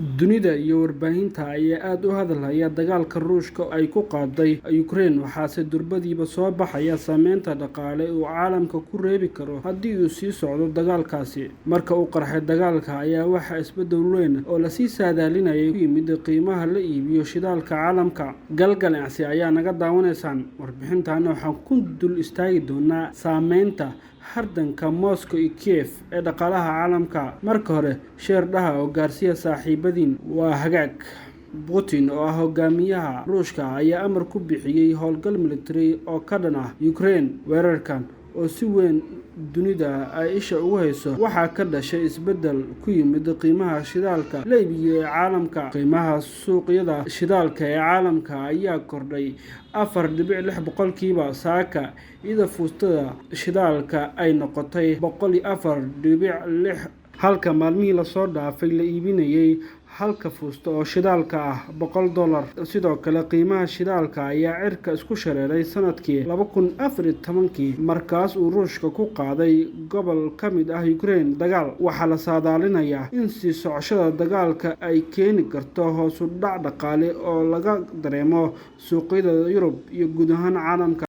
Dunida iyo warbaahinta ayaa aad u hadalhaya dagaalka Ruushka ay ku qaaday Ukraine, waxaase durbadiiba soo baxaya saameynta dhaqaale uu caalamka ku reebi karo haddii uu sii socdo dagaalkaasi. Marka uu qarxay dagaalka ayaa waxaa isbedel weyn oo lasii saadaalinayay ku yimid qiimaha la iibiyo shidaalka caalamka. Ganacsi ayaa naga daawanaysaan. Warbixintan waxaan ku dul istaagi doonaa saameynta hardanka Moscow iyo Kiev ee dhaqaalaha caalamka. Marka hore, sheerdhaha oo gaarsiiya saaxiibadiin waa hagaag. Putin oo ah hogaamiyaha Ruushka ayaa amar ku bixiyay howlgal militari oo ka dhan ah Ukraine. Weerarkan oo si weyn dunida ay isha ugu hayso waxaa ka dhashay isbedel ku yimid qiimaha shidaalka la iibiyo ee caalamka. Qiimaha suuqyada shidaalka ee caalamka ayaa kordhay 4.6% saaka, iyadoo fuustada shidaalka ay noqotay 104.6, halka maalmihii la soo dhaafay la iibinayay halka fuusto oo shidaalka ah $100. Sidoo kale, qiimaha shidaalka ayaa cirka isku shareeray sanadkii 2014 markaas uu Ruushka ku qaaday gobol ka mid ah Ukraine dagaal. Waxaa la saadaalinayaa in sii socoshada dagaalka ay keeni karto hoos u dhac dhaqaale oo laga dareemo suuqyada Yurub iyo guud ahaan caalamka.